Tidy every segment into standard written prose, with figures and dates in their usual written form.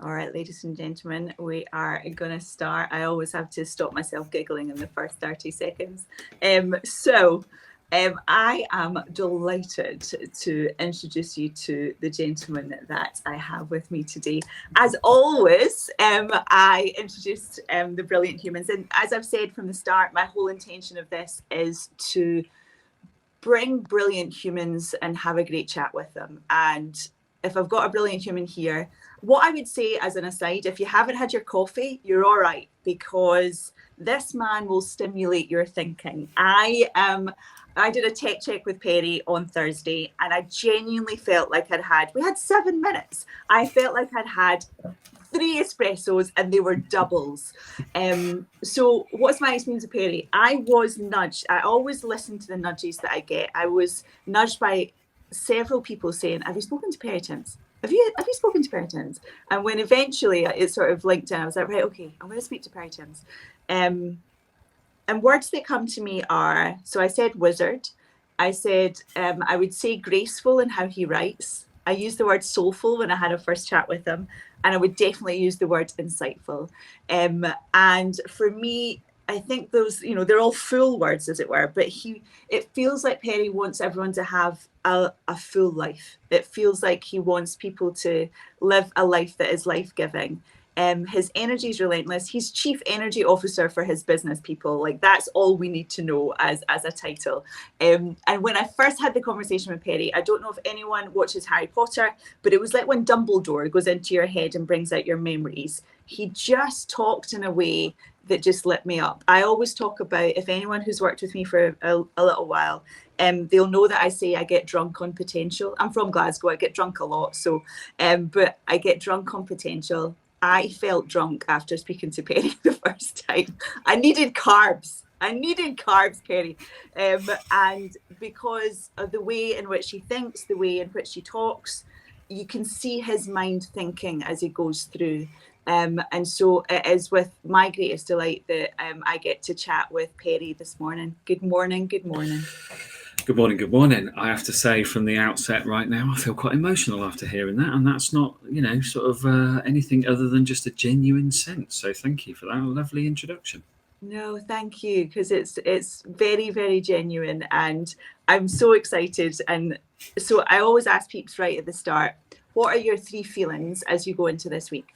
All right, ladies and gentlemen, we are going to start. I always have to stop myself giggling in the first 30 seconds. I am delighted to introduce you to the gentleman that I have with me today. As always, I introduced the brilliant humans. And as I've said from the start, my whole intention of this is to bring brilliant humans and have a great chat with them. And if I've got a brilliant human here, what I would say as an aside, if you haven't had your coffee, you're all right, because this man will stimulate your thinking. I did a tech check with Perry on Thursday, and I genuinely felt like we had 7 minutes. I felt like I'd had 3 espressos and they were doubles. So what's my experience of Perry? I was nudged. I always listen to the nudges that I get. I was nudged by several people saying, have you spoken to Perry Timms? Have you spoken to Perry Timms? And when eventually it sort of linked in, I was like, right, okay, I'm going to speak to Perry Timms. And words that come to me are, so I said wizard. I said, I would say graceful in how he writes. I used the word soulful when I had a first chat with him. And I would definitely use the word insightful. And for me, I think those, they're all full words, as it were, but it feels like Perry wants everyone to have a full life. It feels like he wants people to live a life that is life-giving. His energy is relentless. He's chief energy officer for his business, people. Like, that's all we need to know as a title. And when I first had the conversation with Perry, I don't know if anyone watches Harry Potter, but it was like when Dumbledore goes into your head and brings out your memories. He just talked in a way that just lit me up. I always talk about, if anyone who's worked with me for a little while, they'll know that I say I get drunk on potential. I'm from Glasgow. I get drunk a lot. So, but I get drunk on potential. I felt drunk after speaking to Perry the first time. I needed carbs, Perry. And because of the way in which he thinks, the way in which he talks, you can see his mind thinking as he goes through. And so it is with my greatest delight that I get to chat with Perry this morning. Good morning. Good morning. I have to say from the outset right now, I feel quite emotional after hearing that. And that's not, anything other than just a genuine sense. So thank you for that lovely introduction. No, thank you, because it's very, very genuine. And I'm so excited. And so I always ask peeps right at the start, what are your 3 feelings as you go into this week?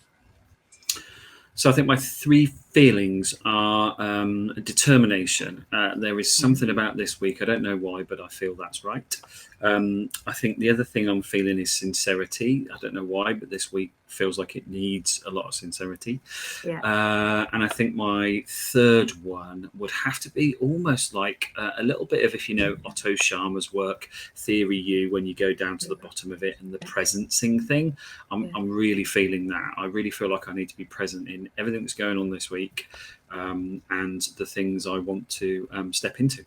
So I think my 3 feelings are determination. There is something about this week, I don't know why, but I feel that's right. I think the other thing I'm feeling is sincerity. I don't know why, but this week feels like it needs a lot of sincerity. Yeah. And I think my 3rd one would have to be almost like a little bit of, if you know Otto Scharmer's work, Theory U, when you go down to the bottom of it, and the presencing thing. I'm really feeling that. I really feel like I need to be present in everything that's going on this week, and the things I want to step into.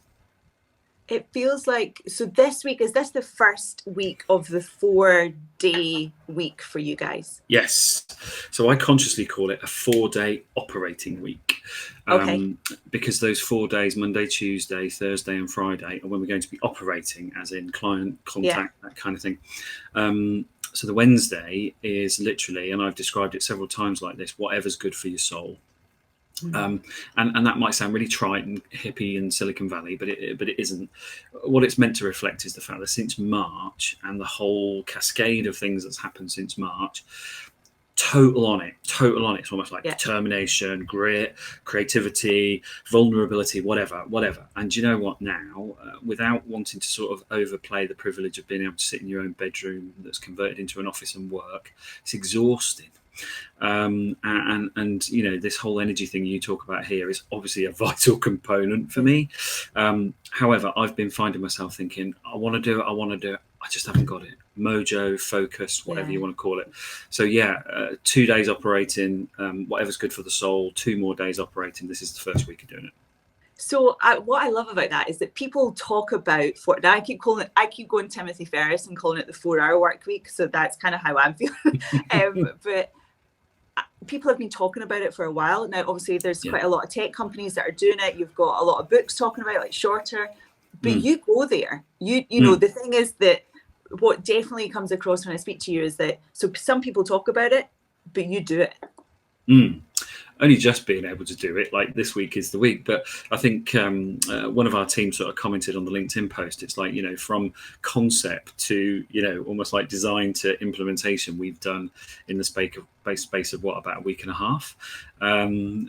It feels like, so this week, is this the first week of the 4-day week for you guys? Yes. So I consciously call it a 4-day operating week. Okay. Because those 4 days, Monday, Tuesday, Thursday and Friday, are when we're going to be operating, as in client contact, that kind of thing. So the Wednesday is literally, and I've described it several times like this, whatever's good for your soul. And that might sound really trite and hippie and Silicon Valley, but it isn't. What it's meant to reflect is the fact that since March, and the whole cascade of things that's happened since March, total on it. It's almost like determination, grit, creativity, vulnerability, whatever. And do you know what now? Without wanting to sort of overplay the privilege of being able to sit in your own bedroom that's converted into an office and work, it's exhausting. And this whole energy thing you talk about here is obviously a vital component for me. However, I've been finding myself thinking, I want to do it, I just haven't got it. Mojo, focus, whatever you want to call it. So 2 days operating, whatever's good for the soul, 2 more days operating. This is the first week of doing it. So what I love about that is that people talk about, I keep going Timothy Ferris and calling it the 4-hour work week. So that's kind of how I'm feeling. But people have been talking about it for a while. Now, obviously, there's quite a lot of tech companies that are doing it. You've got a lot of books talking about it, like shorter. But you go there. You know, the thing is that what definitely comes across when I speak to you is that, so some people talk about it, but you do it. Only just being able to do it, like this week is the week. But I think one of our team sort of commented on the LinkedIn post, it's like, from concept to, almost like design to implementation, we've done in the space of what, about a week and a half.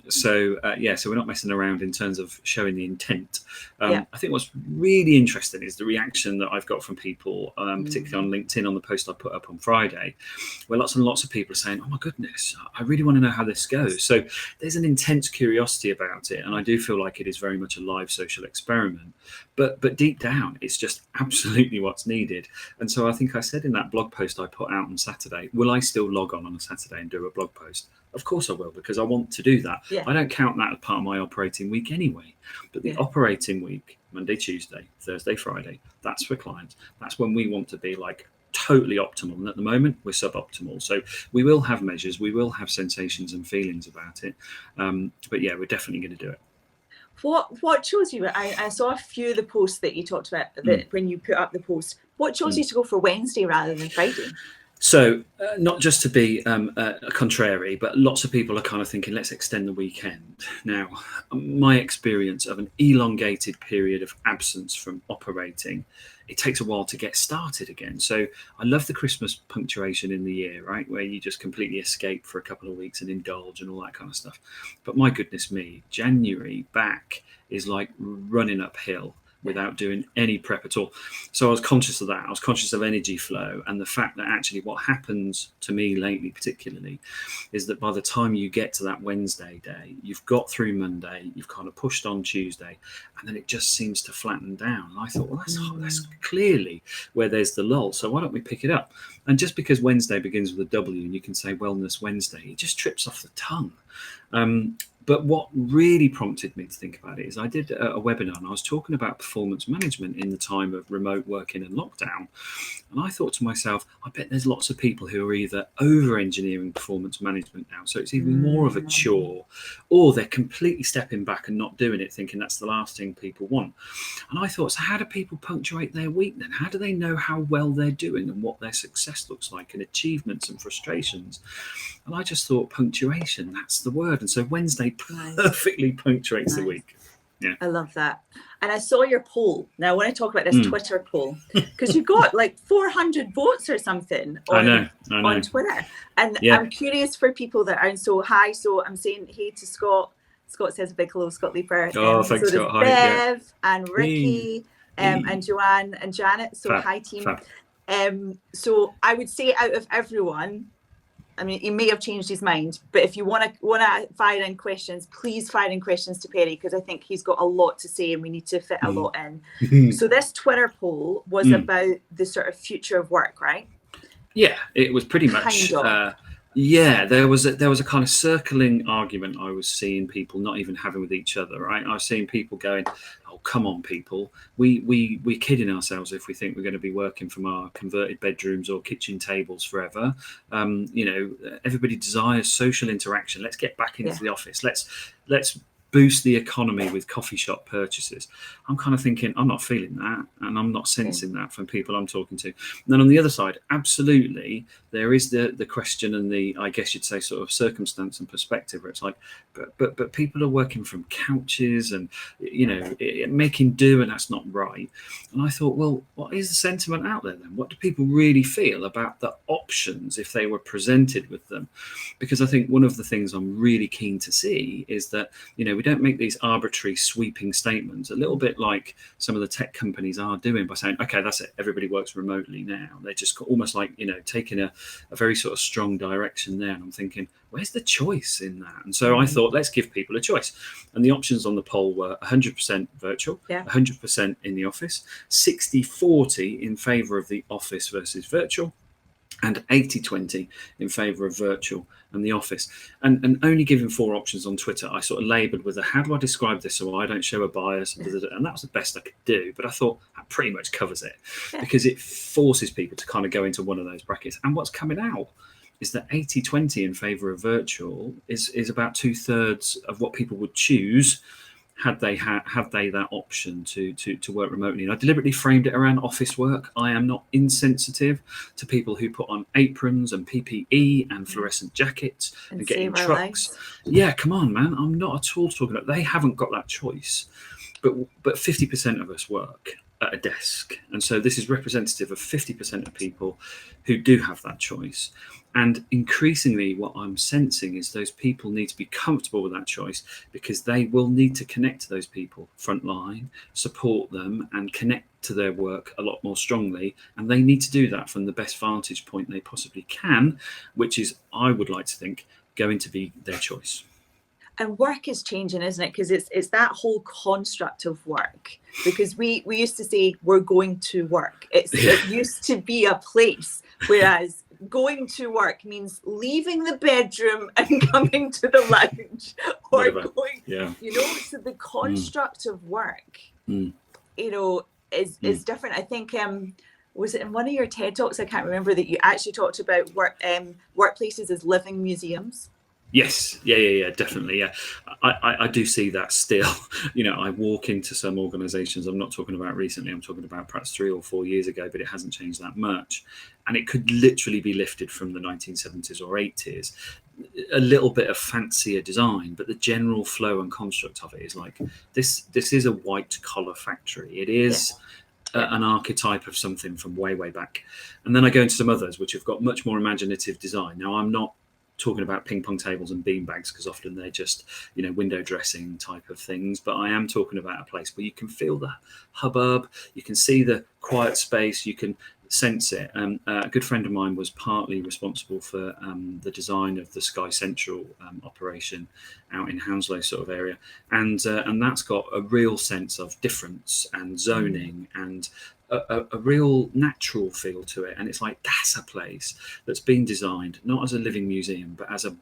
So we're not messing around in terms of showing the intent. I think what's really interesting is the reaction that I've got from people, particularly on LinkedIn, on the post I put up on Friday, where lots and lots of people are saying, oh my goodness, I really want to know how this goes. So there's an intense curiosity about it, and I do feel like it is very much a live social experiment, but deep down it's just absolutely what's needed. And so I think I said in that blog post I put out on Saturday, will I still log on a Saturday and do a blog post? Of course I will, because I want to do that. I don't count that as part of my operating week anyway, but the operating week, Monday, Tuesday, Thursday, Friday, that's for clients. That's when we want to be like totally optimal, and at the moment we're suboptimal. So we will have measures, we will have sensations and feelings about it, but yeah, we're definitely going to do it. What chose you? I saw a few of the posts that you talked about that when you put up the post. What chose you to go for Wednesday rather than Friday? So not just to be contrary, but lots of people are kind of thinking, let's extend the weekend. Now, my experience of an elongated period of absence from operating, it takes a while to get started again. So I love the Christmas punctuation in the year, right, where you just completely escape for a couple of weeks and indulge and all that kind of stuff. But my goodness me, January back is like running uphill without doing any prep at all. So I was conscious of that. I was conscious of energy flow, and the fact that actually what happens to me lately particularly is that by the time you get to that Wednesday day, you've got through Monday, you've kind of pushed on Tuesday, and then it just seems to flatten down. And I thought, well, that's clearly where there's the lull. So why don't we pick it up? And just because Wednesday begins with a W and you can say Wellness Wednesday, it just trips off the tongue. But what really prompted me to think about it is I did a webinar, and I was talking about performance management in the time of remote working and lockdown. And I thought to myself, I bet there's lots of people who are either over-engineering performance management now, so it's even more of a chore, or they're completely stepping back and not doing it, thinking that's the last thing people want. And I thought, so how do people punctuate their week then? How do they know how well they're doing and what their success looks like, and achievements and frustrations? And I just thought punctuation, that's the word. And so Wednesday perfectly punctuates the week. Yeah, I love that. And I saw your poll. Now, when I talk about this Twitter poll, because you got like 400 votes or something on Twitter. And I'm curious for people that aren't so high. So I'm saying hey to Scott. Scott says a big hello, Scott Leaper. Thanks, so Scott. Hi. Bev and Ricky and Joanne and Janet. So hi, team. So I would say out of everyone, I mean, he may have changed his mind, but if you want to fire in questions, please fire in questions to Perry, because I think he's got a lot to say and we need to fit a lot in. So this Twitter poll was about the sort of future of work, right? Yeah, it was pretty much. There was a kind of circling argument I was seeing people not even having with each other, right? I was seeing people going, oh, come on, people. We're kidding ourselves if we think we're going to be working from our converted bedrooms or kitchen tables forever. Everybody desires social interaction. Let's get back into the office. Let's boost the economy with coffee shop purchases. I'm kind of thinking, I'm not feeling that, and I'm not sensing that from people I'm talking to. And then on the other side, absolutely, there is the question and the, I guess you'd say, sort of circumstance and perspective where it's like, but people are working from couches and, making do, and that's not right. And I thought, well, what is the sentiment out there then? What do people really feel about the options if they were presented with them? Because I think one of the things I'm really keen to see is that, we don't make these arbitrary sweeping statements, a little bit like some of the tech companies are doing by saying, okay, that's it, everybody works remotely now. They're just almost like, taking a very sort of strong direction there. And I'm thinking, where's the choice in that? And so I thought, let's give people a choice. And the options on the poll were 100% virtual, 100% in the office, 60-40 in favour of the office versus virtual, and 80-20 in favour of virtual and the office. And only giving 4 options on Twitter, I sort of laboured with how do I describe this so I don't show a bias? And that was the best I could do. But I thought that pretty much covers it, because it forces people to kind of go into one of those brackets. And what's coming out is that 80-20 in favour of virtual is about 2/3 of what people would choose had they that option to work remotely. And I deliberately framed it around office work. I am not insensitive to people who put on aprons and PPE and fluorescent jackets and get in trucks. Yeah, come on, man. I'm not at all talking about, they haven't got that choice. But 50% of us work at a desk. And so this is representative of 50% of people who do have that choice. And increasingly what I'm sensing is those people need to be comfortable with that choice, because they will need to connect to those people frontline, support them and connect to their work a lot more strongly. And they need to do that from the best vantage point they possibly can, which is, I would like to think, going to be their choice. And work is changing, isn't it? Because it's that whole construct of work. Because we used to say we're going to work. It used to be a place, whereas going to work means leaving the bedroom and coming to the lounge, or going. Yeah. You know, so the construct of work, you know, is different. I think was it in one of your TED Talks? I can't remember, that you actually talked about workplaces as living museums. Yes, yeah, definitely, yeah. I do see that still. You know, I walk into some organisations, I'm not talking about recently, I'm talking about perhaps 3 or 4 years ago, but it hasn't changed that much. And it could literally be lifted from the 1970s or 80s. A little bit of fancier design, but the general flow and construct of it is like, this is a white collar factory. It is an archetype of something from way back. And then I go into some others which have got much more imaginative design. Now, I'm not talking about ping pong tables and bean bags, because often they're just, you know, window dressing type of things, but I am talking about a place where you can feel the hubbub, you can see the quiet space, you can sense it. A good friend of mine was partly responsible for the design of the Sky Central operation out in Hounslow sort of area, and that's got a real sense of difference and zoning and a real natural feel to it. And it's like, that's a place that's been designed not as a living museum, but as a,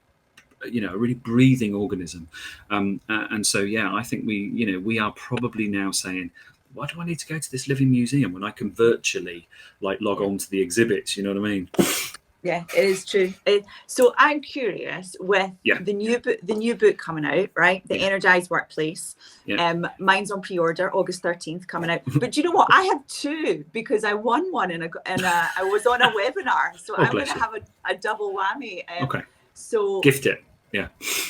you know, a really breathing organism. And so, yeah, I think we are probably now saying, why do I need to go to this living museum when I can virtually like log on to the exhibits? You know what I mean? Yeah, it is true. So I'm curious with the new book coming out, right? The Energized Workplace. Mine's on pre-order, August 13th, coming out. But do you know what? I have two, because I won one and I was on a webinar. So I'm going to have a double whammy. Okay. So gift it. Yeah.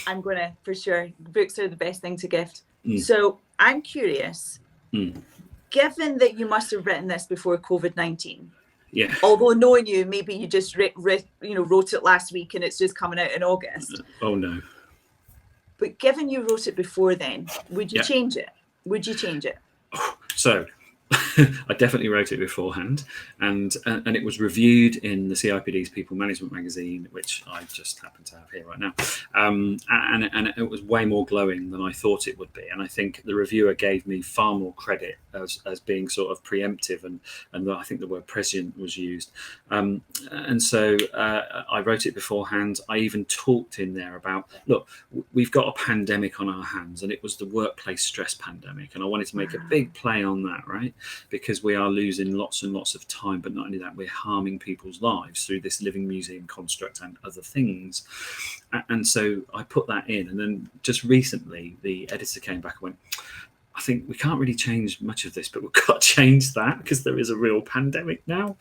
I'm going to, for sure. Books are the best thing to gift. So I'm curious, given that you must have written this before COVID-19. Yeah. Although knowing you, maybe you just wrote it last week and it's just coming out in August. Oh no. But given you wrote it before then, would you change it? Would you change it? So I definitely wrote it beforehand, and it was reviewed in the CIPD's People Management magazine, which I just happen to have here right now, and it was way more glowing than I thought it would be. And I think the reviewer gave me far more credit as being sort of preemptive, and I think the word prescient was used. And so I wrote it beforehand. I even talked in there about, look, we've got a pandemic on our hands, and it was the workplace stress pandemic, and I wanted to make a big play on that, right? Because we are losing lots and lots of time, but not only that, we're harming people's lives through this living museum construct and other things. And so I put that in, and then just recently the editor came back and went, I think we can't really change much of this, but we've got to change that because there is a real pandemic now.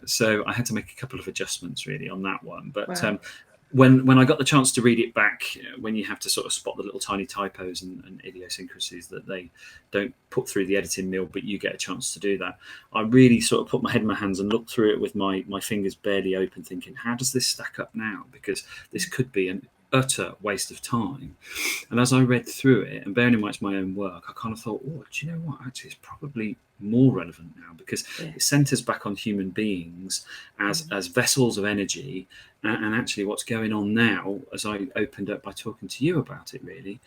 So I had to make a couple of adjustments really on that one. But wow. When I got the chance to read it back, when you have to sort of spot the little tiny typos and idiosyncrasies that they don't put through the editing mill, but you get a chance to do that, I really sort of put my head in my hands and looked through it with my fingers barely open, thinking, how does this stack up now? Because this could be an utter waste of time. And as I read through it, and bearing in mind it's my own work, I kind of thought, oh, do you know what? Actually, it's probably more relevant now, because it centers back on human beings as vessels of energy. And actually what's going on now, as I opened up by talking to you about it, really,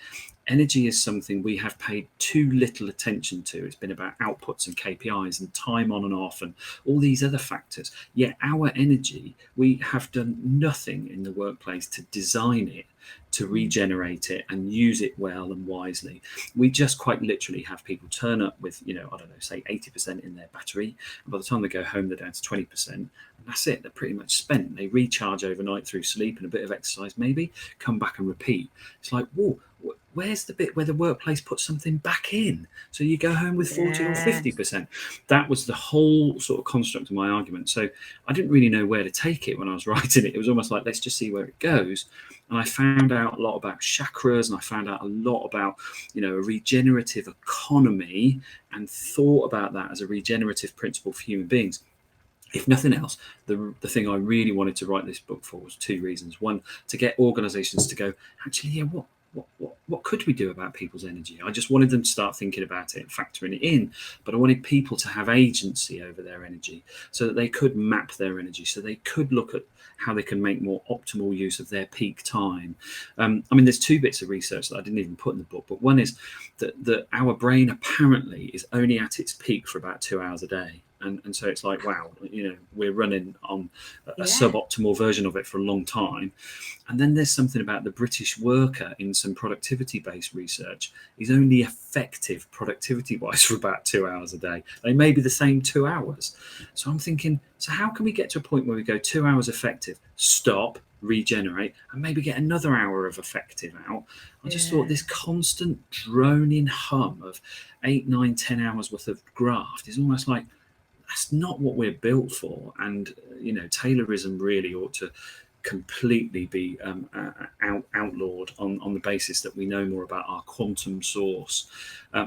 energy is something we have paid too little attention to. It's been about outputs and KPIs and time on and off and all these other factors. Yet our energy, we have done nothing in the workplace to design it, to regenerate it and use it well and wisely. We just quite literally have people turn up with, I don't know, say 80% in their battery. And by the time they go home, they're down to 20%. And that's it. They're pretty much spent. They recharge overnight through sleep and a bit of exercise, maybe, come back and repeat. It's like, whoa, where's the bit where the workplace puts something back in? So you go home with 40 or Yes. 50%. That was the whole sort of construct of my argument. So I didn't really know where to take it when I was writing it. It was almost like, let's just see where it goes. And I found out a lot about chakras, and I found out a lot about, a regenerative economy, and thought about that as a regenerative principle for human beings. If nothing else, the thing I really wanted to write this book for was two reasons. One, to get organizations to go, actually, yeah, what could we do about people's energy? I just wanted them to start thinking about it and factoring it in, but I wanted people to have agency over their energy so that they could map their energy, so they could look at how they can make more optimal use of their peak time. There's two bits of research that I didn't even put in the book, but one is that our brain apparently is only at its peak for about 2 hours a day. And so it's like, wow, we're running on a suboptimal version of it for a long time. And then there's something about the British worker in some productivity-based research is only effective productivity-wise for about 2 hours a day. They may be the same 2 hours. So I'm thinking, so how can we get to a point where we go 2 hours effective, stop, regenerate, and maybe get another hour of effective out? I just thought this constant droning hum of 8, 9, 10 hours worth of graft is almost like, that's not what we're built for. And Taylorism really ought to completely be outlawed on the basis that we know more about our quantum source.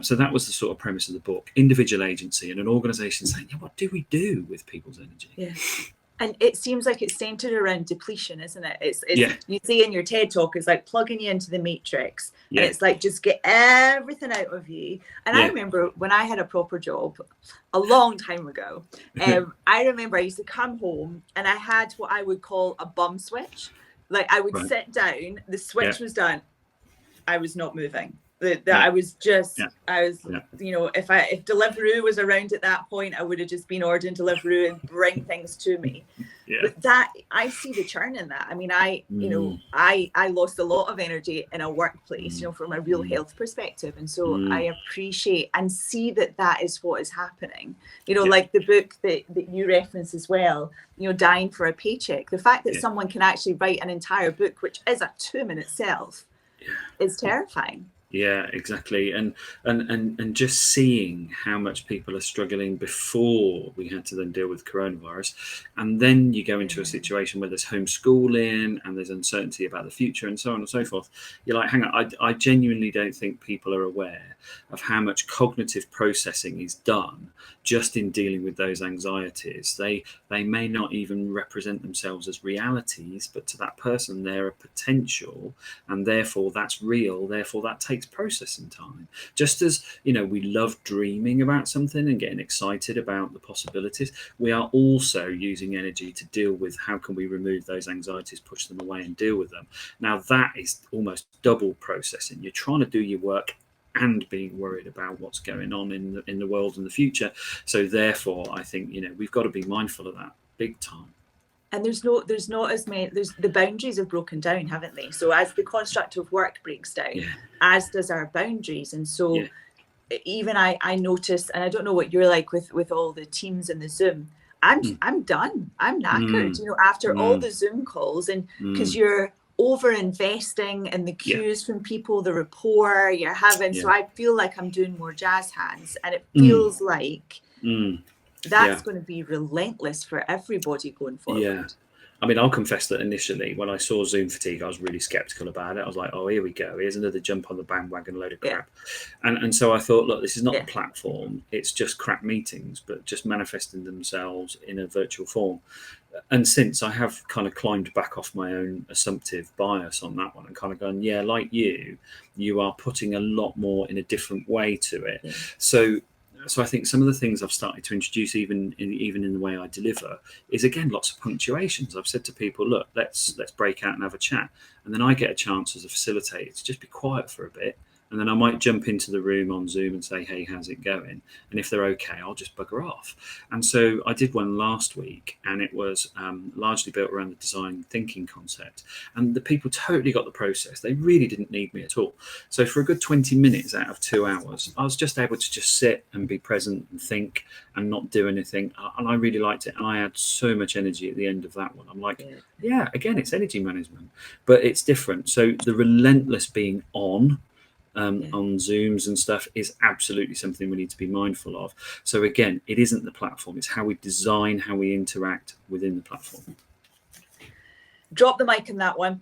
So that was the sort of premise of the book: individual agency, and an organization saying, what do we do with people's energy? And it seems like it's centered around depletion, isn't it? It's you see in your TED talk, it's like plugging you into the matrix, and it's like, just get everything out of you. And I remember when I had a proper job a long time ago, I remember I used to come home and I had what I would call a bum switch. Like, I would sit down, the switch was done, I was not moving. I was just, if Deliveroo was around at that point, I would have just been ordering Deliveroo and bring things to me. But that, I see the churn in that. I mean, I lost a lot of energy in a workplace, from a real health perspective. And so I appreciate and see that is what is happening. Like the book that you reference as well, Dying for a Paycheck. The fact that someone can actually write an entire book, which is a tomb in itself, is terrifying. Yeah, exactly. And just seeing how much people are struggling before we had to then deal with coronavirus. And then you go into a situation where there's homeschooling and there's uncertainty about the future and so on and so forth. You're like, hang on, I genuinely don't think people are aware of how much cognitive processing is done just in dealing with those anxieties. They may not even represent themselves as realities, but to that person, they're a potential, and therefore that's real. Therefore, that takes processing time. Just as we love dreaming about something and getting excited about the possibilities, we are also using energy to deal with how can we remove those anxieties, push them away, and deal with them. Now that is almost double processing. You're trying to do your work and being worried about what's going on in the world in the future. So therefore, I think we've got to be mindful of that big time. And there's not as many, the boundaries have broken down, haven't they? So as the construct of work breaks down, as does our boundaries. And so even I noticed, and I don't know what you're like with all the Teams and the Zoom, I'm done. I'm knackered, after all the Zoom calls, and because you're over investing in the cues from people, the rapport you're having. So I feel like I'm doing more jazz hands, and it feels like that's going to be relentless for everybody going forward. I mean, I'll confess that initially when I saw Zoom fatigue, I was really skeptical about it. I was like, oh, here we go. Here's another jump on the bandwagon load of crap. And so I thought, look, this is not the platform. It's just crap meetings, but just manifesting themselves in a virtual form. And since I have kind of climbed back off my own assumptive bias on that one and kind of gone, like you are putting a lot more in a different way to it. So I think some of the things I've started to introduce, even in the way I deliver, is again lots of punctuations. I've said to people, look, let's break out and have a chat, and then I get a chance as a facilitator to just be quiet for a bit, and then I might jump into the room on Zoom and say, hey, how's it going? And if they're okay, I'll just bugger off. And so I did one last week, and it was largely built around the design thinking concept. And the people totally got the process. They really didn't need me at all. So for a good 20 minutes out of 2 hours, I was just able to just sit and be present and think and not do anything. And I really liked it. And I had so much energy at the end of that one. I'm like, again, it's energy management, but it's different. So the relentless being on on Zooms and stuff is absolutely something we need to be mindful of. So again, it isn't the platform, it's how we design, how we interact within the platform. Drop the mic on that one.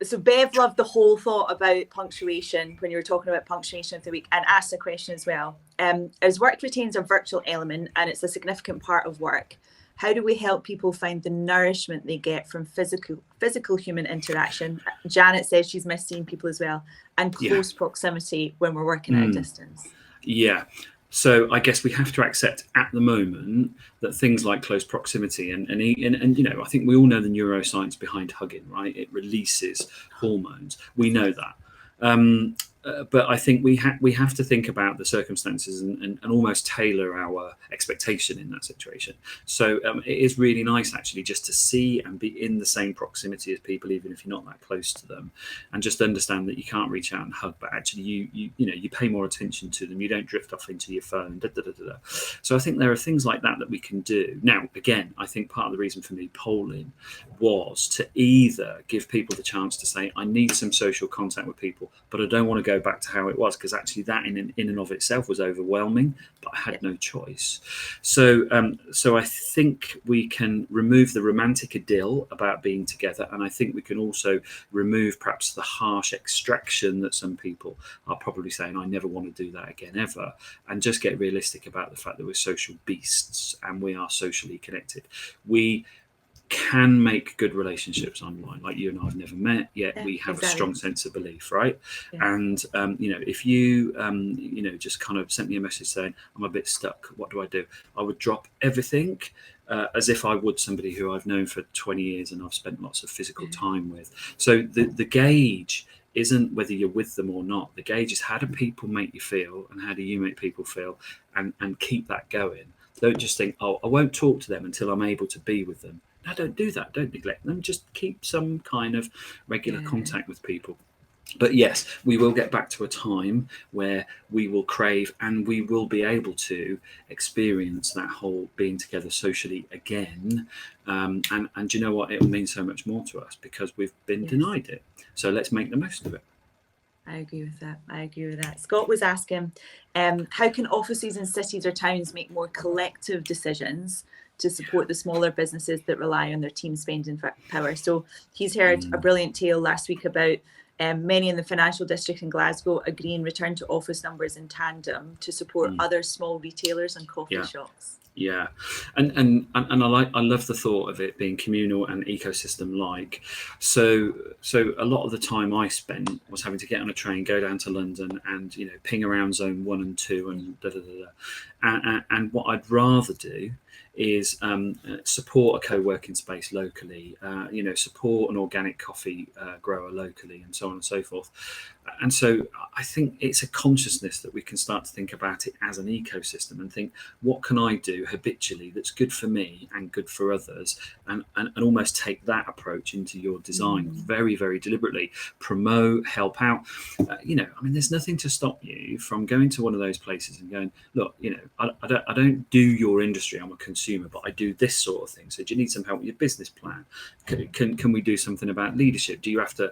So Bev loved the whole thought about punctuation when you were talking about punctuation of the week, and asked a question as well. As work retains a virtual element and it's a significant part of work, how do we help people find the nourishment they get from physical human interaction? Janet says she's missed seeing people as well, and close proximity when we're working at a distance. Yeah. So I guess we have to accept at the moment that things like close proximity and you know, I think we all know the neuroscience behind hugging, right? It releases hormones. We know that. But I think we have to think about the circumstances and almost tailor our expectation in that situation. So it is really nice actually just to see and be in the same proximity as people, even if you're not that close to them, and just understand that you can't reach out and hug, but actually you pay more attention to them. You don't drift off into your phone. So I think there are things like that we can do. Now, again, I think part of the reason for me polling was to either give people the chance to say, I need some social contact with people, but I don't want to go back to how it was, because actually that in and of itself was overwhelming, but I had no choice. So I think we can remove the romantic idyll about being together, and I think we can also remove perhaps the harsh extraction that some people are probably saying, I never want to do that again ever, and just get realistic about the fact that we're social beasts and we are socially connected. We can make good relationships online. Like you and I have never met yet, we have a strong sense of belief, right? And if you just kind of sent me a message saying I'm a bit stuck, what do? I would drop everything as if I would somebody who I've known for 20 years and I've spent lots of physical time with. So the gauge isn't whether you're with them or not. The gauge is how do people make you feel and how do you make people feel, and keep that going. Don't just think, oh, I won't talk to them until I'm able to be with them. No, don't do that. Don't neglect them. Just keep some kind of regular contact with people. But yes, we will get back to a time where we will crave and we will be able to experience that whole being together socially again. And you know what? It will mean so much more to us because we've been denied it. So let's make the most of it. I agree with that. Scott was asking, how can offices in cities or towns make more collective decisions to support the smaller businesses that rely on their team spending power? So he's heard a brilliant tale last week about many in the financial district in Glasgow agreeing return to office numbers in tandem to support other small retailers and coffee shops. Yeah, and I love the thought of it being communal and ecosystem like. So a lot of the time I spent was having to get on a train, go down to London, and ping around zone 1 and 2 and and what I'd rather do is support a co-working space locally, support an organic coffee grower locally, and so on and so forth. And so I think it's a consciousness that we can start to think about it as an ecosystem and think, what can I do habitually that's good for me and good for others, and almost take that approach into your design very, very deliberately. Promote, help out. There's nothing to stop you from going to one of those places and going, look, I don't do your industry, I'm a consumer, but I do this sort of thing. So do you need some help with your business plan? Can we do something about leadership? Do you have to,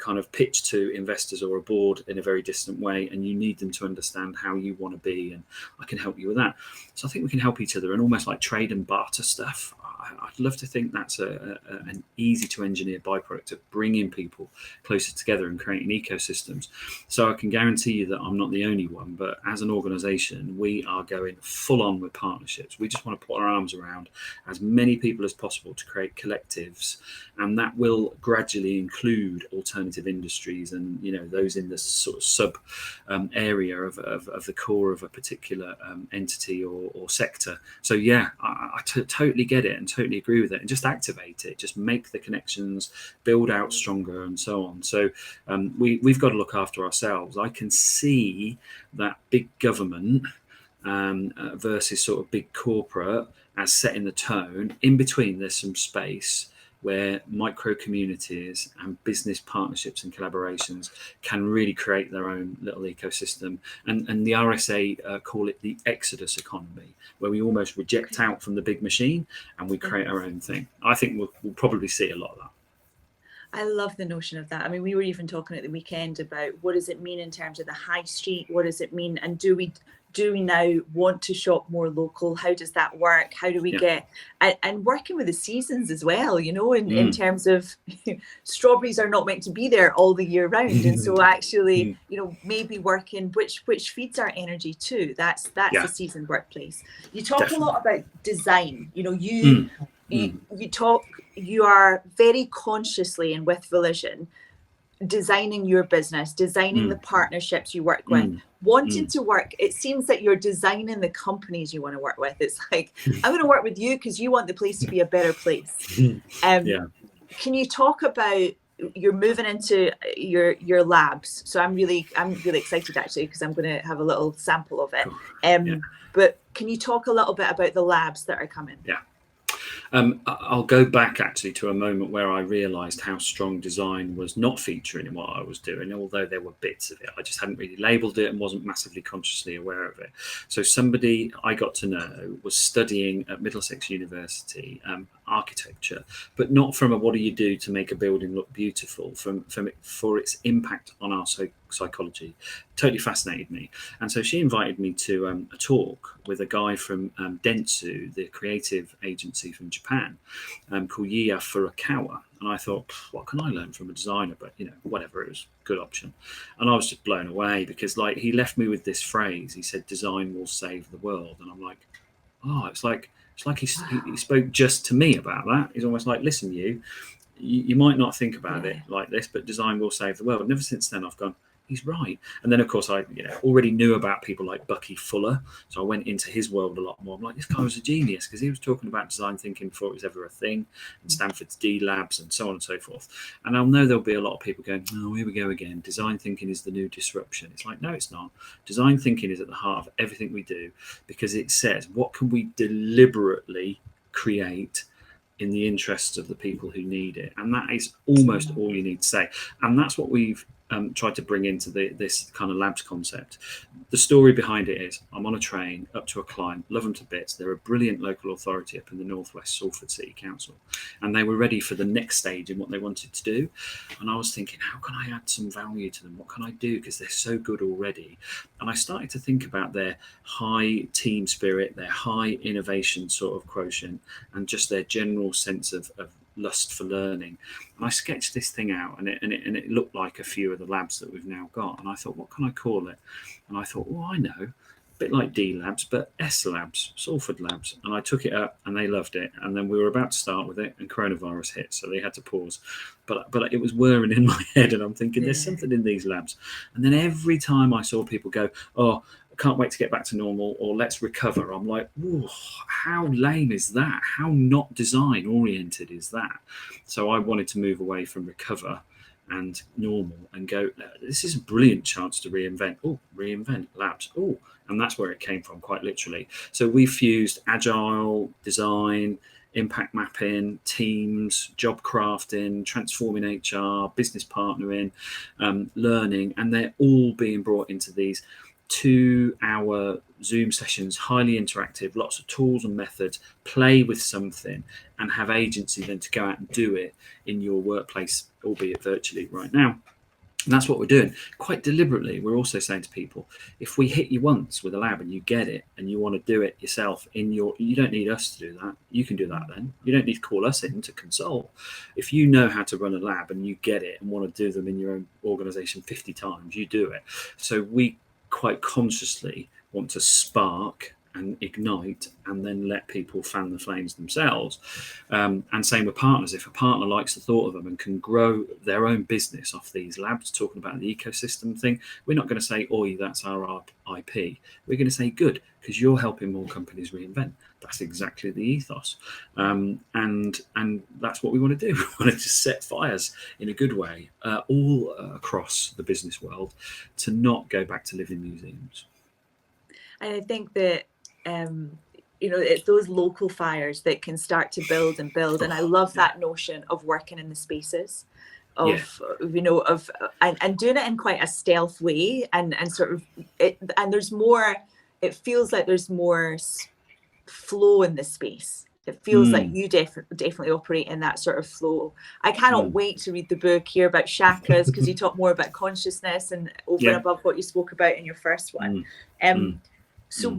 kind of pitch to investors or a board in a very distant way, and you need them to understand how you want to be, and I can help you with that. So I think we can help each other and almost like trade and barter stuff. I'd love to think that's an easy to engineer byproduct of bringing people closer together and creating ecosystems. So I can guarantee you that I'm not the only one, but as an organisation, we are going full on with partnerships. We just want to put our arms around as many people as possible to create collectives, and that will gradually include alternative industries and those in the sort of sub area of the core of a particular entity or sector. So yeah, I totally get it and totally agree with it, and just activate it, just make the connections, build out stronger, and so on. So we've got to look after ourselves. I can see that big government versus sort of big corporate as setting the tone. In between, there's some space where micro communities and business partnerships and collaborations can really create their own little ecosystem. And the RSA call it the exodus economy, where we almost reject out from the big machine and we create our own thing. I think we'll probably see a lot of that. I love the notion of that. I mean, we were even talking at the weekend about what does it mean in terms of the high street? What does it mean? And do we now want to shop more local? How does that work? How do we Yeah. get and working with the seasons as well, you know, in Mm. terms of strawberries are not meant to be there all the year round. And so actually, you know, maybe working which feeds our energy too. That's Yeah, a seasoned workplace. You talk a definitely. lot about design. You know, Mm. Mm. you are very consciously and with volition designing your business, designing the Mm. partnerships you work with, Mm. wanting Mm. to work. It seems that you're designing the companies you want to work with. It's like, I'm going to work with you because you want the place to be a better place. Yeah. Can you talk about you're moving into your labs? So I'm really excited actually because I'm going to have a little sample of it. Cool. Yeah. But can you talk a little bit about the labs that are coming? Yeah. I'll go back actually to a moment where I realised how strong design was not featuring in what I was doing, although there were bits of it. I just hadn't really labelled it and wasn't massively consciously aware of it. So somebody I got to know was studying at Middlesex University architecture, but not from a what do you do to make a building look beautiful, for its impact on our psychology. Totally fascinated me. And so she invited me to a talk with a guy from Dentsu, the creative agency from Japan, called Yiya Furukawa. And I thought, what can I learn from a designer? But, you know, whatever, it was a good option. And I was just blown away because, like, he left me with this phrase. He said, design will save the world. And I'm like, oh, it's like he spoke just to me about that. He's almost like, listen, you might not think about it like this, but design will save the world. And ever since then, I've gone, he's right. And then, of course, I already knew about people like Bucky Fuller, so I went into his world a lot more. I'm like, this guy was a genius because he was talking about design thinking before it was ever a thing, and Stanford's D Labs and so on and so forth. And I'll know there'll be a lot of people going, oh, here we go again. Design thinking is the new disruption. It's like, no, it's not. Design thinking is at the heart of everything we do because it says, what can we deliberately create in the interests of the people who need it? And that is almost all you need to say. And that's what we've tried to bring into this kind of labs concept. The story behind it is I'm on a train up to a client, love them to bits. They're a brilliant local authority up in the Northwest, Salford City Council, and they were ready for the next stage in what they wanted to do. And I was thinking, how can I add some value to them? What can I do? Because they're so good already. And I started to think about their high team spirit, their high innovation sort of quotient, and just their general sense of lust for learning. And I sketched this thing out, and it looked like a few of the labs that we've now got. And I thought, what can I call it? And I thought, well, I know, a bit like D Labs, but S Labs, Salford Labs. And I took it up, and they loved it. And then we were about to start with it, and coronavirus hit, so they had to pause. But it was whirring in my head, and I'm thinking, there's something in these labs. And then every time I saw people go, oh, can't wait to get back to normal, or let's recover, I'm like, whoa, how lame is that? How not design oriented is that? So I wanted to move away from recover and normal and go, this is a brilliant chance to reinvent labs. And that's where it came from, quite literally. So we fused agile design, impact mapping, teams, job crafting, transforming HR, business partnering, learning, and they're all being brought into these 2-hour Zoom sessions, highly interactive, lots of tools and methods, play with something and have agency then to go out and do it in your workplace, albeit virtually right now. And that's what we're doing. Quite deliberately, we're also saying to people, if we hit you once with a lab and you get it and you want to do it yourself you don't need us to do that. You can do that then. You don't need to call us in to consult. If you know how to run a lab and you get it and want to do them in your own organization 50 times, you do it. So we quite consciously want to spark and ignite and then let people fan the flames themselves. And same with partners. If a partner likes the thought of them and can grow their own business off these labs, talking about the ecosystem thing, we're not going to say, oi, that's our IP. We're going to say, good, because you're helping more companies reinvent. That's exactly the ethos. And that's what we want to do. We want to just set fires in a good way all across the business world to not go back to living museums. And I think that it's those local fires that can start to build and build. And I love that notion of working in the spaces of and doing it in quite a stealth way and sort of it. And there's more. It feels like there's more flow in the space. It feels like you definitely operate in that sort of flow. I cannot wait to read the book, hear about chakras, because you talk more about consciousness and over and above what you spoke about in your first one. So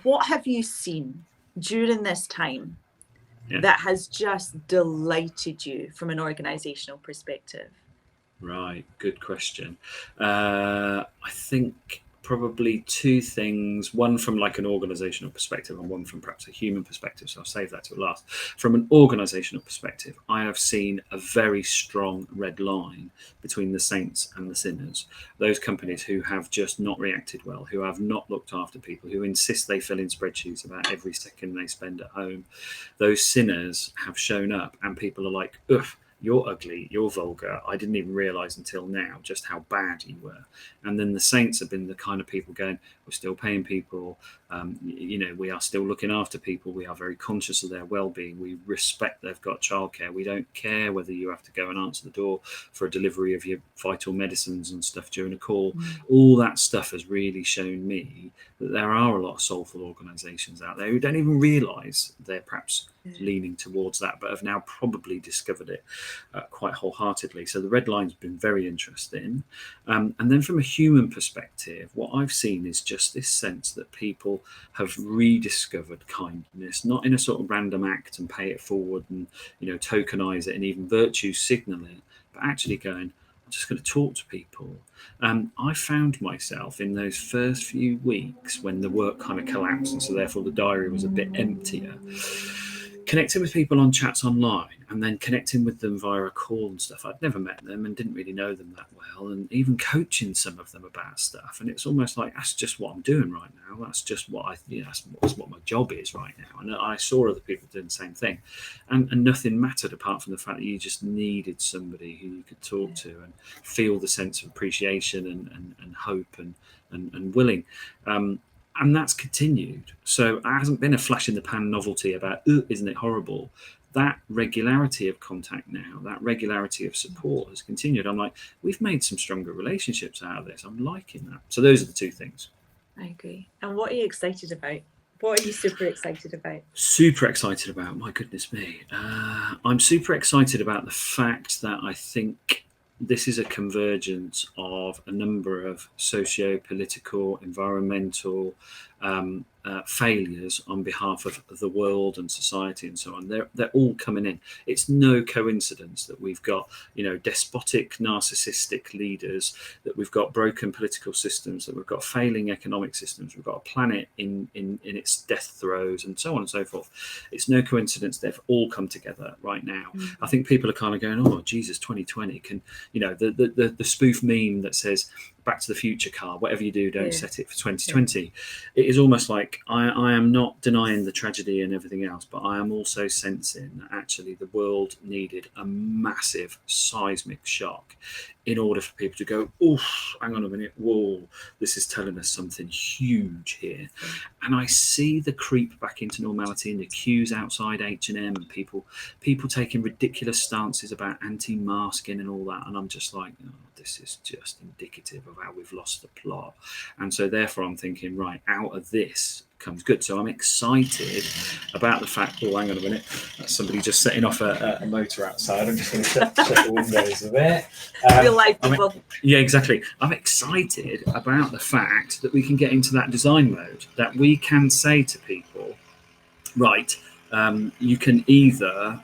what have you seen during this time that has just delighted you from an organizational perspective? Right, good question. I think probably two things, one from like an organizational perspective and one from perhaps a human perspective, so I'll save that to last. From an organizational perspective, I have seen a very strong red line between the saints and the sinners, those companies who have just not reacted well, who have not looked after people, who insist they fill in spreadsheets about every second they spend at home. Those sinners have shown up and people are like, ugh, you're ugly, you're vulgar. I didn't even realise until now just how bad you were. And then the saints have been the kind of people going, we're still paying people, we are still looking after people, we are very conscious of their well-being, we respect they've got childcare, we don't care whether you have to go and answer the door for a delivery of your vital medicines and stuff during a call. All that stuff has really shown me that there are a lot of soulful organisations out there who don't even realise they're perhaps leaning towards that, but have now probably discovered it quite wholeheartedly. So the red line's been very interesting. And then from a human perspective, what I've seen is just this sense that people have rediscovered kindness, not in a sort of random act and pay it forward and tokenize it and even virtue signal it, but actually going, I'm just going to talk to people. I found myself in those first few weeks when the work kind of collapsed, and so therefore the diary was a bit emptier, connecting with people on chats online and then connecting with them via a call and stuff. I'd never met them and didn't really know them that well, and even coaching some of them about stuff. And it's almost like, that's just what I'm doing right now. That's just what that's what my job is right now. And I saw other people doing the same thing, and nothing mattered apart from the fact that you just needed somebody who you could talk to and feel the sense of appreciation and hope and willing. And that's continued. So it hasn't been a flash in the pan novelty about, isn't it horrible? That regularity of contact now, that regularity of support has continued. I'm like, we've made some stronger relationships out of this. I'm liking that. So those are the two things. I agree. And what are you excited about? What are you super excited about? Super excited about, my goodness me. I'm super excited about the fact that I think this is a convergence of a number of socio-political, environmental failures on behalf of the world and society and so on. They're all coming in. It's no coincidence that we've got, despotic, narcissistic leaders, that we've got broken political systems, that we've got failing economic systems, we've got a planet in its death throes, and so on and so forth. It's no coincidence they've all come together right now. I think people are kind of going, oh, Jesus, 2020 can, the spoof meme that says, Back to the Future car, whatever you do, don't set it for 2020. It is almost like I am not denying the tragedy and everything else, but I am also sensing that actually the world needed a massive seismic shock in order for people to go, oof, hang on a minute, whoa, this is telling us something huge here. And I see the creep back into normality in the queues outside H&M and people taking ridiculous stances about anti-masking and all that. And I'm just like, oh, this is just indicative of how we've lost the plot. And so therefore I'm thinking, right, out of this comes good. So I'm excited about the fact, oh, hang on a minute, that's somebody just setting off a motor outside. I'm just going to shut the windows a bit. Yeah, exactly. I'm excited about the fact that we can get into that design mode, that we can say to people, right, you can either,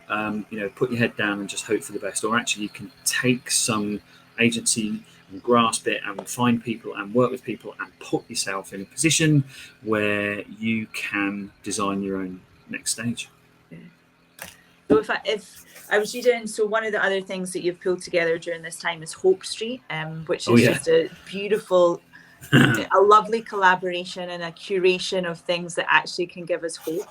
put your head down and just hope for the best, or actually you can take some agency and grasp it and find people and work with people and put yourself in a position where you can design your own next stage. So if I was reading, so one of the other things that you've pulled together during this time is Hope Street, which is just a beautiful, a lovely collaboration and a curation of things that actually can give us hope.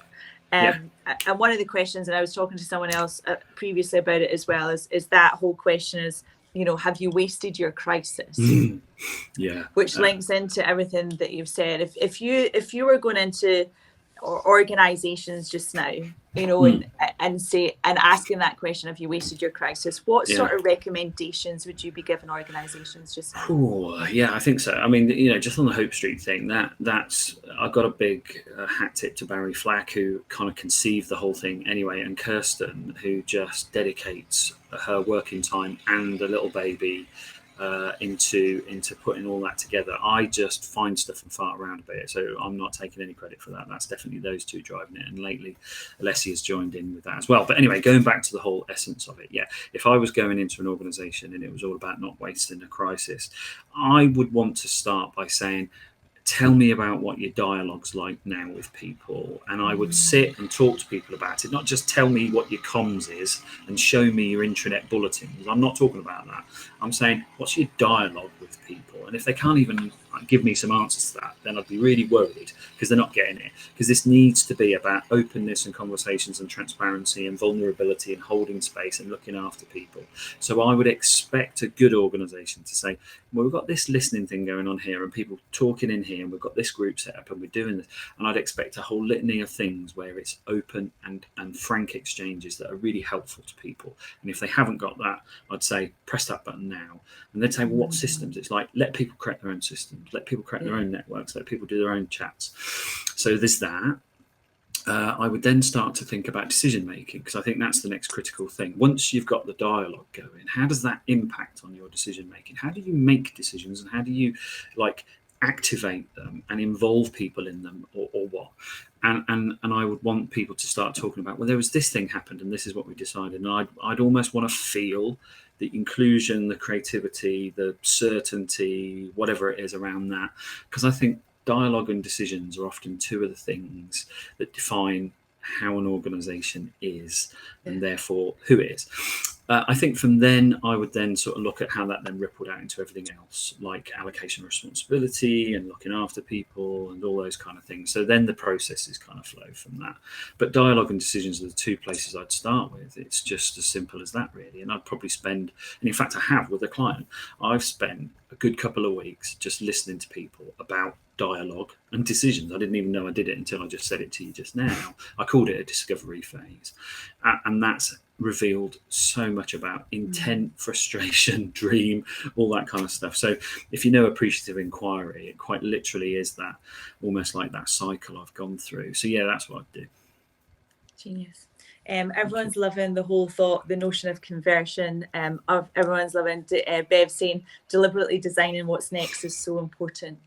And one of the questions, and I was talking to someone else previously about it as well, is that whole question is, have you wasted your crisis? Which links into everything that you've said. If you were going into organizations just now, you know, and asking that question, have you wasted your crisis? What sort of recommendations would you be giving organizations just now? Oh, yeah, I think so. I mean, you know, just on the Hope Street thing, that's I've got a big hat tip to Barry Flack, who kind of conceived the whole thing anyway, and Kirsten, who just dedicates her working time and a little baby into putting all that together. I just find stuff and fart around a bit, so I'm not taking any credit for that. That's definitely those two driving it, and lately Alessia has joined in with that as well. But anyway, going back to the whole essence of it, yeah, if I was going into an organisation and it was all about not wasting a crisis, I would want to start by saying, tell me about what your dialogue's like now with people. And I would sit and talk to people about it, not just tell me what your comms is and show me your intranet bulletins. I'm not talking about that. I'm saying, what's your dialogue with people? And if they can't even give me some answers to that, then I'd be really worried, because they're not getting it. Because this needs to be about openness and conversations and transparency and vulnerability and holding space and looking after people. So I would expect a good organisation to say, well, we've got this listening thing going on here and people talking in here, and we've got this group set up and we're doing this. And I'd expect a whole litany of things where it's open and frank exchanges that are really helpful to people. And if they haven't got that, I'd say, press that button now. And they'd say, well, what systems? It's like, let people create their own systems, let people create their own networks, let people do their own chats. So there's that. I would then start to think about decision making, because I think that's the next critical thing. Once you've got the dialogue going, how does that impact on your decision making? How do you make decisions, and how do you activate them and involve people in them, or what? And I would want people to start talking about, well, there was this thing happened and this is what we decided. And I'd almost want to feel the inclusion, the creativity, the certainty, whatever it is around that, because I think dialogue and decisions are often two of the things that define how an organisation is, and therefore who it is. I think from then, I would then sort of look at how that then rippled out into everything else, like allocation of responsibility and looking after people and all those kind of things. So then the processes kind of flow from that. But dialogue and decisions are the two places I'd start with. It's just as simple as that, really. And I'd probably spend, and in fact I have with a client, I've spent a good couple of weeks just listening to people about dialogue and decisions. I didn't even know I did it until I just said it to you just now. I called it a discovery phase. And that's revealed so much about intent, frustration, dream, all that kind of stuff. So if you know appreciative inquiry, it quite literally is that, almost like that cycle I've gone through. So yeah, that's what I'd do. Genius. Everyone's loving the whole thought, the notion of conversion. Everyone's loving Bev saying deliberately designing what's next is so important.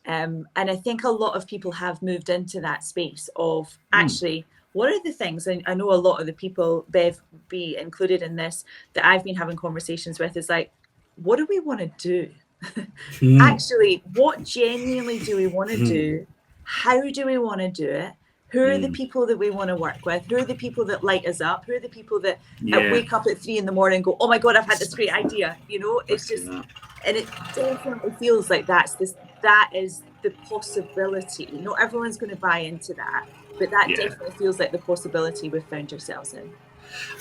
And I think a lot of people have moved into that space of actually, what are the things, and I know a lot of the people, Bev, be included in this, that I've been having conversations with, is like, what do we want to do? Actually, what genuinely do we want to do? How do we want to do it? Who are the people that we want to work with? Who are the people that light us up? Who are the people that wake up at 3 a.m. and go, oh my God, I've had this great idea. You know, it's just, and it definitely feels like that is the possibility. Not everyone's going to buy into that, but that definitely feels like the possibility we've found ourselves in.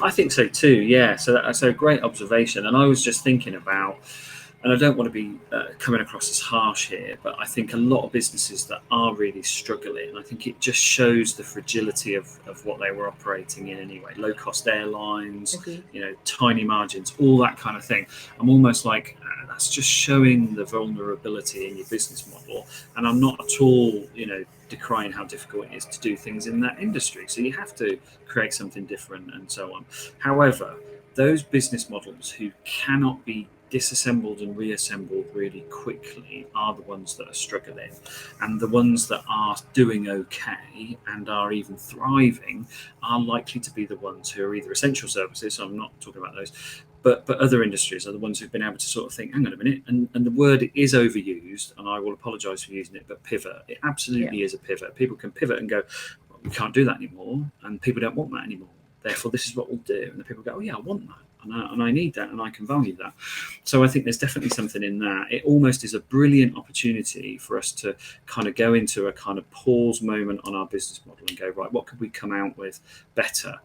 I think so too, yeah. So that's a great observation. And I was just thinking about, and I don't want to be coming across as harsh here, but I think a lot of businesses that are really struggling, I think it just shows the fragility of what they were operating in anyway. Low-cost airlines, tiny margins, all that kind of thing. I'm almost like, that's just showing the vulnerability in your business model. And I'm not at all, decrying how difficult it is to do things in that industry. So you have to create something different and so on. However, those business models who cannot be disassembled and reassembled really quickly are the ones that are struggling, and the ones that are doing okay and are even thriving are likely to be the ones who are either essential services, so I'm not talking about those, but other industries are the ones who've been able to sort of think, hang on a minute, and the word is overused, and I will apologise for using it, but pivot. It absolutely is a pivot. People can pivot and go, well, we can't do that anymore, and people don't want that anymore. Therefore, this is what we'll do. And the people go, oh yeah, I want that. And I need that, and I can value that. So I think there's definitely something in that. It almost is a brilliant opportunity for us to kind of go into a kind of pause moment on our business model and go, right, what could we come out with better?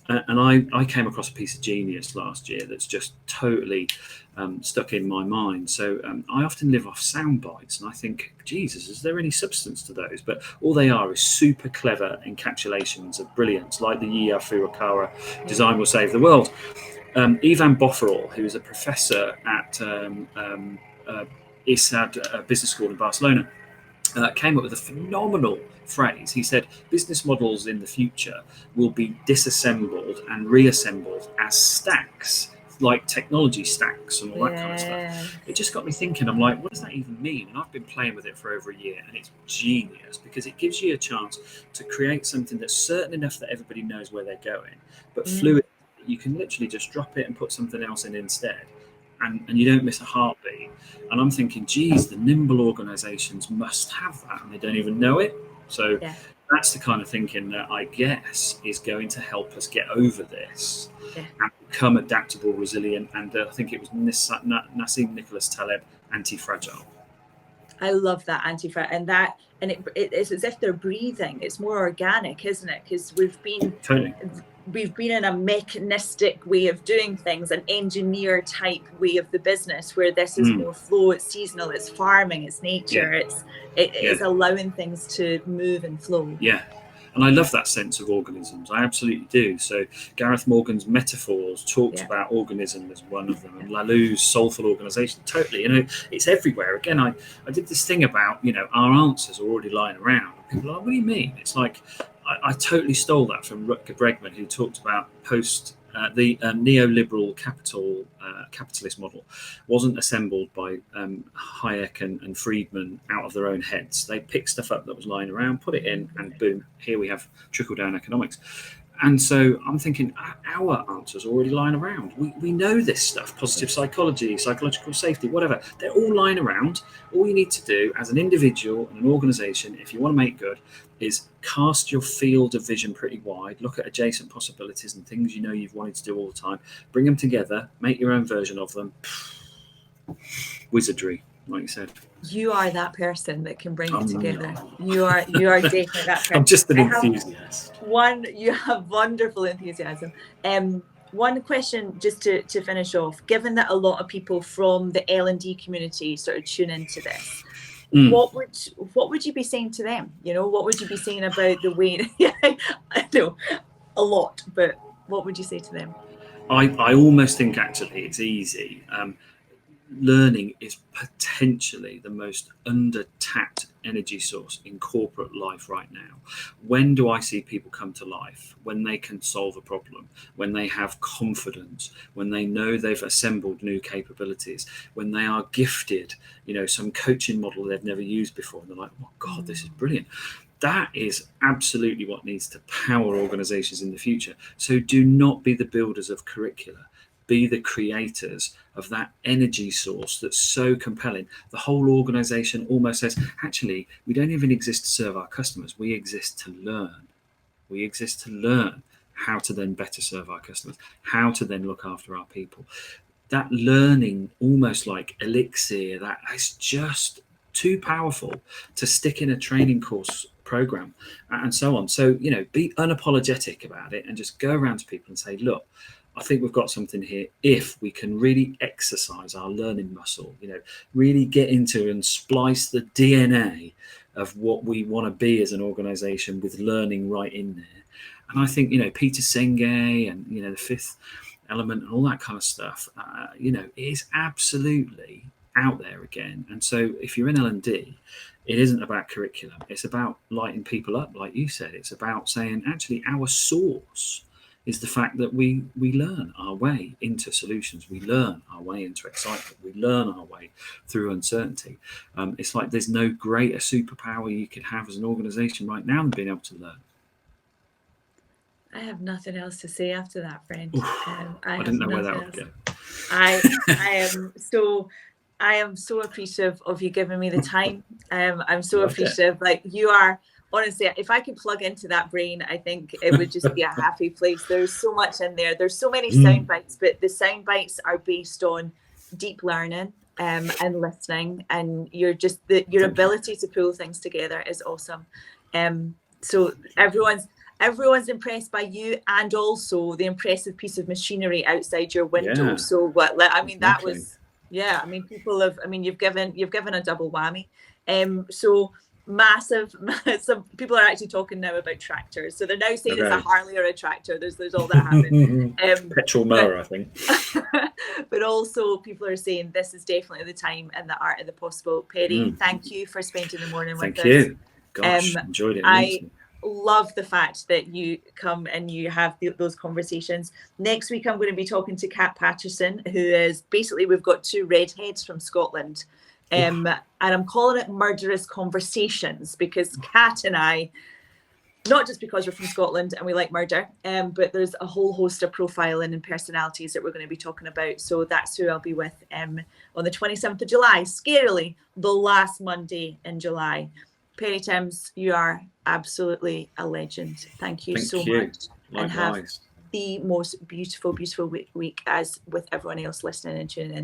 And I came across a piece of genius last year that's just totally stuck in my mind. So I often live off sound bites, and I think, Jesus, is there any substance to those? But all they are is super clever encapsulations of brilliance, like the Yiya Furukawa "Design Will Save the World." Ivan Bofferall, who is a professor at ISAD Business School in Barcelona, came up with a phenomenal phrase. He said, business models in the future will be disassembled and reassembled as stacks, like technology stacks and all that kind of stuff. It just got me thinking, I'm like, what does that even mean? And I've been playing with it for over a year, and it's genius because it gives you a chance to create something that's certain enough that everybody knows where they're going, but fluid. You can literally just drop it and put something else in instead. And you don't miss a heartbeat. And I'm thinking, geez, the nimble organizations must have that, and they don't even know it. So that's the kind of thinking that I guess is going to help us get over this and become adaptable, resilient, and I think it was Nassim Nicholas Taleb, anti-fragile. I love that anti-fragile, and it's as if they're breathing. It's more organic, isn't it? Because we've been in a mechanistic way of doing things, an engineer type way of the business, where this is more flow, it's seasonal, it's farming, it's nature, it is allowing things to move and flow. And I love that sense of organisms. I absolutely do. So Gareth Morgan's metaphors talked about organism as one of them, and Laloux's soulful organisation. Totally, it's everywhere. Again, I did this thing about, our answers are already lying around. People are like, what do you mean? It's like, I totally stole that from Rutger Bregman, who talked about the neoliberal capitalist model wasn't assembled by Hayek and Friedman out of their own heads. They picked stuff up that was lying around, put it in, and boom, here we have trickle-down economics. And so I'm thinking, our answers are already lying around. We know this stuff, positive psychology, psychological safety, whatever. They're all lying around. All you need to do as an individual and an organisation, if you want to make good, is cast your field of vision pretty wide, look at adjacent possibilities and things you've wanted to do all the time, bring them together, make your own version of them. Wizardry, like you said. You are that person that can bring it together. You are definitely that person. I'm just an enthusiast. You have wonderful enthusiasm. One question just to finish off, given that a lot of people from the L&D community sort of tune into this, what would you be saying to them? What would you be saying about the way? I know a lot, but what would you say to them? I almost think actually it's easy. Learning is potentially the most under-tapped energy source in corporate life right now. When do I see people come to life? When they can solve a problem, when they have confidence, when they know they've assembled new capabilities, when they are gifted, some coaching model they've never used before, and they're like, oh God, this is brilliant. That is absolutely what needs to power organizations in the future. So do not be the builders of curricula. Be the creators of that energy source that's so compelling. The whole organization almost says, actually, we don't even exist to serve our customers. We exist to learn. We exist to learn how to then better serve our customers, how to then look after our people. That learning, almost like elixir, that is just too powerful to stick in a training course program and so on. So, be unapologetic about it and just go around to people and say, look, I think we've got something here if we can really exercise our learning muscle, really get into and splice the DNA of what we want to be as an organization with learning right in there. And I think, Peter Senge and, the Fifth Element and all that kind of stuff, is absolutely out there again. And so if you're in L&D, it isn't about curriculum. It's about lighting people up, like you said. It's about saying, actually, our source is the fact that we learn our way into solutions. We learn our way into excitement. We learn our way through uncertainty. It's like there's no greater superpower you could have as an organization right now than being able to learn. I have nothing else to say after that, friend. I didn't know where that would go. I am so appreciative of you giving me the time. I'm so appreciative. Like, you are. Honestly, if I could plug into that brain, I think it would just be a happy place. There's so much in there. There's so many sound bites, but the sound bites are based on deep learning and listening, and your ability to pull things together is awesome. So everyone's impressed by you and also the impressive piece of machinery outside your window. Yeah, So what, I mean, that exactly. was, yeah, I mean, people have, I mean, you've given a double whammy. So massive, some people are actually talking now about tractors. So they're now saying it's a Okay. Harley or a tractor. There's all that happening. Petrol mower, I think. But also people are saying this is definitely the time and the art of the possible. Perry, thank you for spending the morning with us. Thank you. Gosh, enjoyed it immensely. I love the fact that you come and you have those conversations. Next week, I'm going to be talking to Kat Patterson, who is basically, we've got two redheads from Scotland. And I'm calling it Murderous Conversations because Kat and I, not just because we're from Scotland and we like murder, but there's a whole host of profiling and personalities that we're going to be talking about. So that's who I'll be with on the 27th of July, scarily the last Monday in July. Perry Timms, you are absolutely a legend. Thank you so much. Likewise. And have the most beautiful, beautiful week as with everyone else listening and tuning in.